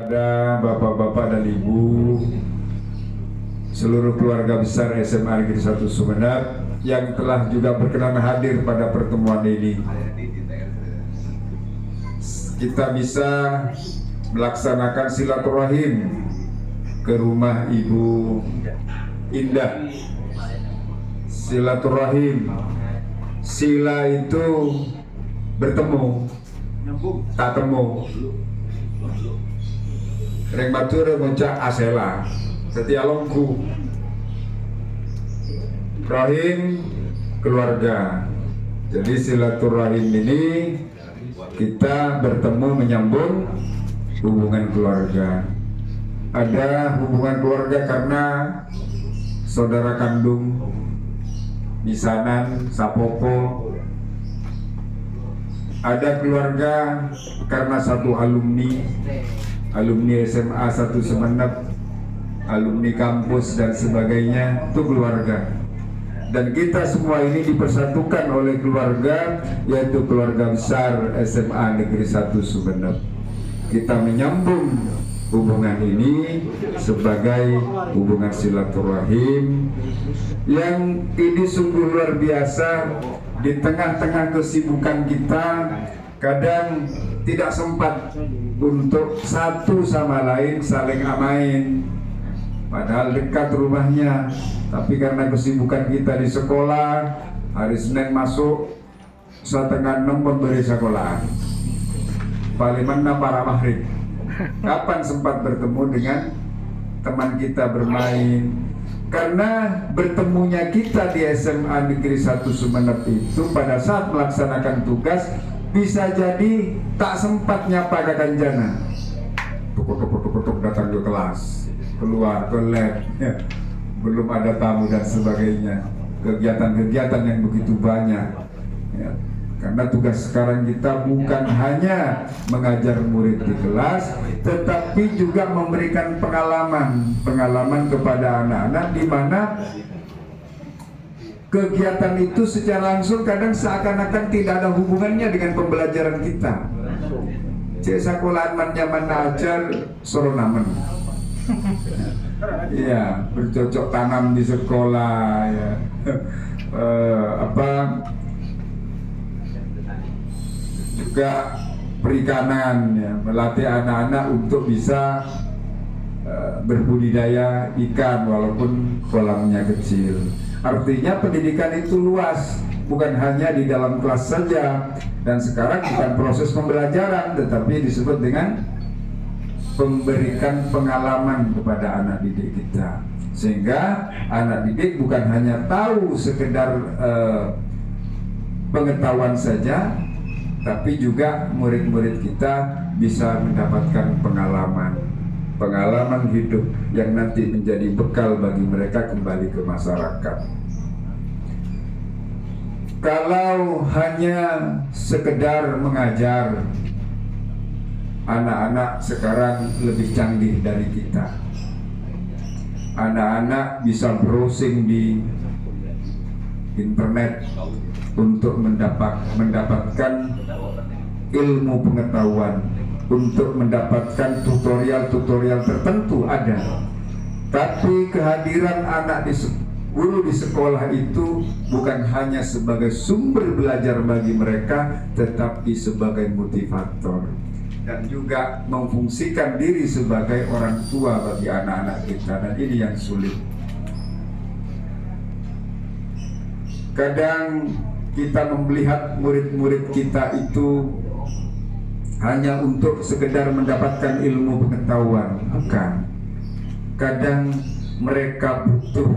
Ada bapak-bapak dan ibu, seluruh keluarga besar SMA Negeri 1 Sumeneb yang telah juga berkenan hadir pada pertemuan ini. Kita bisa melaksanakan silaturahim ke rumah Ibu Indah. Silaturahim, sila itu bertemu, tak temu. Reng batur muncak asela, setia longku. Rahim keluarga. Jadi silaturahim ini kita bertemu menyambung hubungan keluarga. Ada hubungan keluarga karena saudara kandung, misanan, sapopo. Ada keluarga karena satu alumni SMA 1 Sumeneb, alumni kampus dan sebagainya, itu keluarga. Dan kita semua ini dipersatukan oleh keluarga, yaitu keluarga besar SMA Negeri 1 Sumeneb. Kita menyambung hubungan ini sebagai hubungan silaturahim yang ini sungguh luar biasa. Di tengah-tengah kesibukan kita, kadang tidak sempat untuk satu sama lain saling amain, padahal dekat rumahnya. Tapi karena kesibukan kita di sekolah, hari Senin masuk 5:30 memberi sekolah, paling mana para maghrib. Kapan sempat bertemu dengan teman kita bermain? Karena bertemunya kita di SMA Negeri 1 Sumeneb itu pada saat melaksanakan tugas bisa jadi tak sempat nyapa Kakanjana. Tuk datang ke kelas, keluar ke lab, ya, belum ada tamu dan sebagainya. Kegiatan-kegiatan yang begitu banyak, ya. Karena tugas sekarang kita bukan hanya mengajar murid di kelas, tetapi juga memberikan pengalaman kepada anak-anak, di mana kegiatan itu secara langsung kadang seakan-akan tidak ada hubungannya dengan pembelajaran kita. Cek sekolahan mana ajar soronamen. Iya, bercocok tanam di sekolah, ya. Juga perikanan, ya, melatih anak-anak untuk bisa berbudidaya ikan walaupun kolamnya kecil. Artinya pendidikan itu luas, bukan hanya di dalam kelas saja. Dan sekarang bukan proses pembelajaran, tetapi disebut dengan memberikan pengalaman kepada anak didik kita. Sehingga anak didik bukan hanya tahu sekedar pengetahuan saja, tapi juga murid-murid kita bisa mendapatkan pengalaman hidup yang nanti menjadi bekal bagi mereka kembali ke masyarakat. Kalau hanya sekedar mengajar, anak-anak sekarang lebih canggih dari kita. Anak-anak bisa browsing di internet untuk mendapatkan ilmu pengetahuan, untuk mendapatkan tutorial-tutorial tertentu ada. Tapi kehadiran anak guru di sekolah itu bukan hanya sebagai sumber belajar bagi mereka, tetapi sebagai motivator dan juga memfungsikan diri sebagai orang tua bagi anak-anak kita. Dan ini yang sulit. Kadang kita melihat murid-murid kita itu hanya untuk sekedar mendapatkan ilmu pengetahuan, bukan. Kadang mereka butuh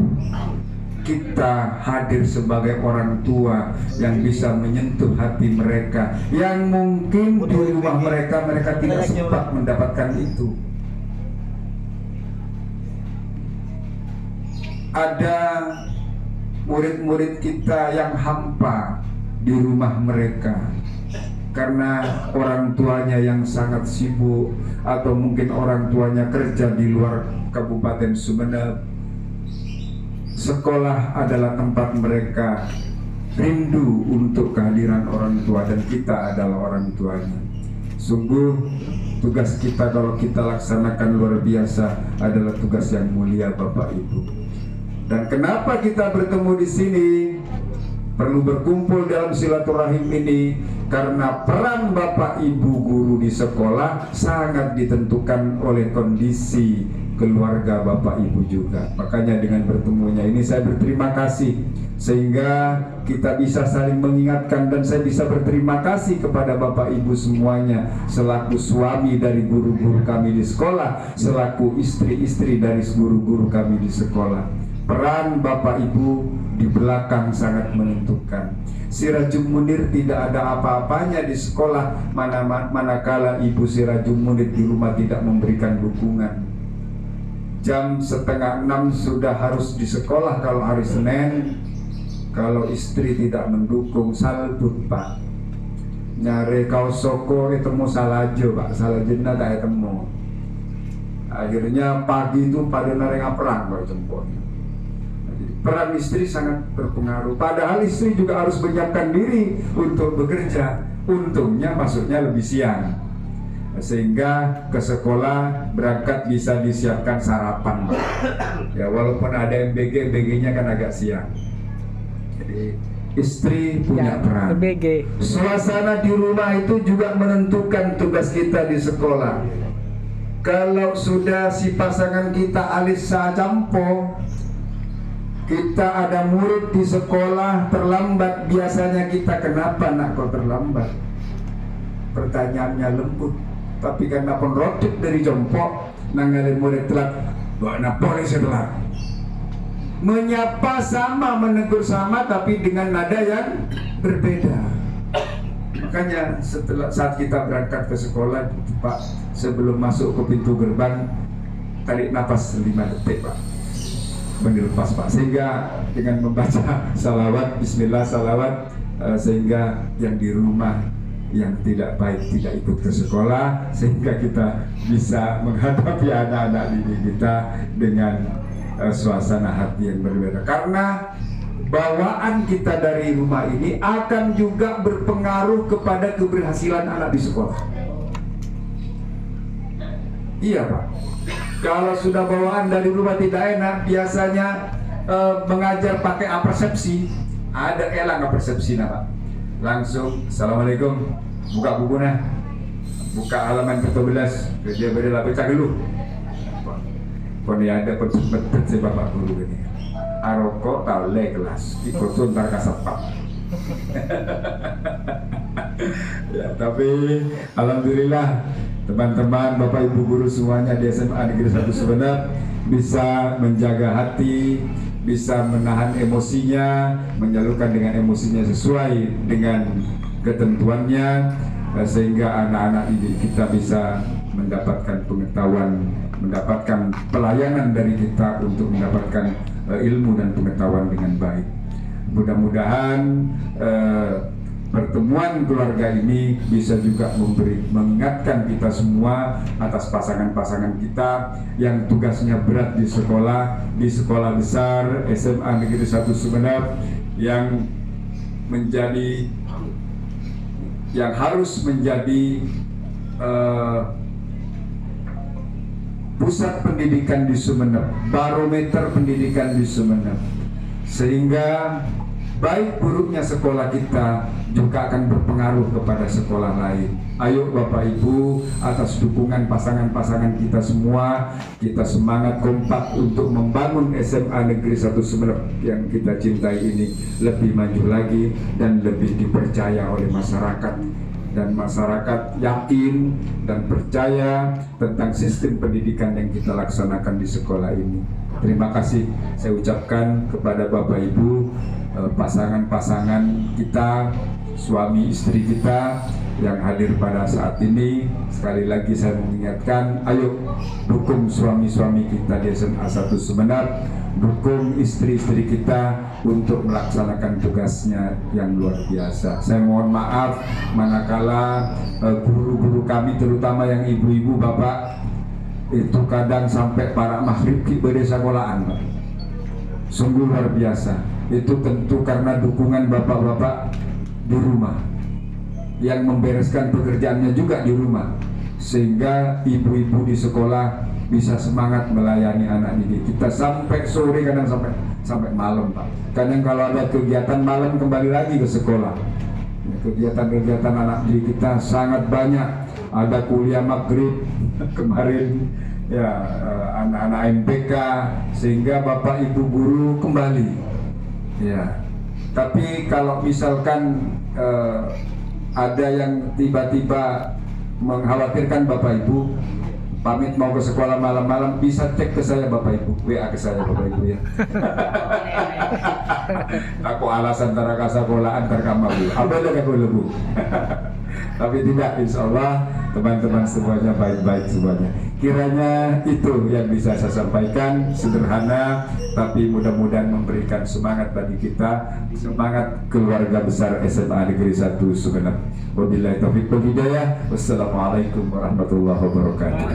kita hadir sebagai orang tua yang bisa menyentuh hati mereka, yang mungkin di rumah mereka tidak sempat mendapatkan itu. Ada murid-murid kita yang hampa di rumah mereka karena orang tuanya yang sangat sibuk, atau mungkin orang tuanya kerja di luar Kabupaten Sumeneb. Sekolah adalah tempat mereka rindu untuk kehadiran orang tua, dan kita adalah orang tuanya. Sungguh tugas kita kalau kita laksanakan luar biasa adalah tugas yang mulia Bapak Ibu. Dan kenapa kita bertemu di sini, perlu berkumpul dalam silaturahim ini, karena peran Bapak Ibu guru di sekolah sangat ditentukan oleh kondisi keluarga Bapak Ibu juga. Makanya dengan bertemunya ini saya berterima kasih, sehingga kita bisa saling mengingatkan, dan saya bisa berterima kasih kepada Bapak Ibu semuanya selaku suami dari guru-guru kami di sekolah, selaku istri-istri dari guru-guru kami di sekolah. Peran Bapak Ibu di belakang sangat menentukan. Sirajul Munir tidak ada apa-apanya di sekolah manakala Ibu Sirajul Munir di rumah tidak memberikan dukungan. Jam 5:30 sudah harus di sekolah kalau hari Senin. Kalau istri tidak mendukung, salbut Pak. Nyari kau soko ketemu salajo Pak, salajena tak ketemu. Akhirnya pagi itu pada nareng perang Pak jempolnya. Peran istri sangat berpengaruh. Padahal istri juga harus menyiapkan diri untuk bekerja. Untungnya masuknya lebih siang, sehingga ke sekolah berangkat bisa disiapkan sarapan. Ya walaupun ada MBG, MBG-nya kan agak siang. Jadi istri punya peran. Suasana di rumah itu juga menentukan tugas kita di sekolah. Kalau sudah si pasangan kita Alisa Campo, kita ada murid di sekolah terlambat, biasanya kita, kenapa nak kau terlambat? Pertanyaannya lembut, tapi karena penrotik dari jempol nangalin murid telat, buat polisi telat. Menyapa sama, menegur sama, tapi dengan nada yang berbeda. Makanya saat kita berangkat ke sekolah Pak, sebelum masuk ke pintu gerbang, tarik nafas 5 detik Pak, mendilepas Pak, sehingga dengan membaca salawat, bismillah salawat, sehingga yang di rumah yang tidak baik tidak ikut ke sekolah, sehingga kita bisa menghadapi anak-anak didik kita dengan suasana hati yang berbeda. Karena bawaan kita dari rumah ini akan juga berpengaruh kepada keberhasilan anak di sekolah. Iya Pak, kalau sudah bawaan dari rumah tidak enak, biasanya mengajar pakai apersepsi, ada elang apersepsi Pak. Langsung assalamualaikum, buka bukunya, buka halaman ke-12, dia beri baca dulu. Koni ada pencet si bapak guru ini, aroko tale kelas, ikut ntar kasapa. Ya, tapi alhamdulillah teman-teman Bapak Ibu guru semuanya di SMA Negeri 1 Sumeneb bisa menjaga hati, bisa menahan emosinya, menyalurkan dengan emosinya sesuai dengan ketentuannya, sehingga anak-anak didik kita bisa mendapatkan pengetahuan, mendapatkan pelayanan dari kita untuk mendapatkan ilmu dan pengetahuan dengan baik. Mudah-mudahan pertemuan keluarga ini bisa juga mengingatkan kita semua atas pasangan-pasangan kita yang tugasnya berat di sekolah besar SMA Negeri 1 Sumeneb, yang harus menjadi pusat pendidikan di Sumeneb, barometer pendidikan di Sumeneb, sehingga baik buruknya sekolah kita juga akan berpengaruh kepada sekolah lain. Ayo Bapak Ibu, atas dukungan pasangan-pasangan kita semua, kita semangat kompak untuk membangun SMA Negeri 1 Sumeneb yang kita cintai ini lebih maju lagi dan lebih dipercaya oleh masyarakat. Dan masyarakat yakin dan percaya tentang sistem pendidikan yang kita laksanakan di sekolah ini. Terima kasih saya ucapkan kepada Bapak Ibu, pasangan-pasangan kita, suami istri kita yang hadir pada saat ini. Sekali lagi saya mengingatkan, ayo dukung suami-suami kita di SMA 1 Sumeneb, dukung istri-istri kita untuk melaksanakan tugasnya yang luar biasa. Saya mohon maaf manakala guru-guru kami, terutama yang ibu-ibu bapak, itu kadang sampai para maghrib di sekolahan, Pak. Sungguh luar biasa. Itu tentu karena dukungan bapak-bapak di rumah yang membereskan pekerjaannya juga di rumah, sehingga ibu-ibu di sekolah bisa semangat melayani anak didik kita sampai sore, kadang sampai malam Pak. Kadang kalau ada kegiatan malam kembali lagi ke sekolah. Kegiatan-kegiatan anak didik kita sangat banyak. Ada kuliah maghrib kemarin ya, anak-anak MPK, sehingga bapak ibu guru kembali ya. Tapi kalau misalkan ada yang tiba-tiba mengkhawatirkan bapak ibu pamit mau ke sekolah malam-malam, bisa cek ke saya bapak ibu, WA ke saya bapak ibu ya. Aku alasan antara sekolah antar kamar bu, apa ada bu? Tapi tidak, insya Allah teman-teman semuanya baik-baik semuanya. Kiranya itu yang bisa saya sampaikan, sederhana tapi mudah-mudahan memberikan semangat bagi kita, semangat keluarga besar SMA Negeri 1 Sumeneb. Wabillahi taufiq wal hidayah. Wassalamualaikum warahmatullahi wabarakatuh.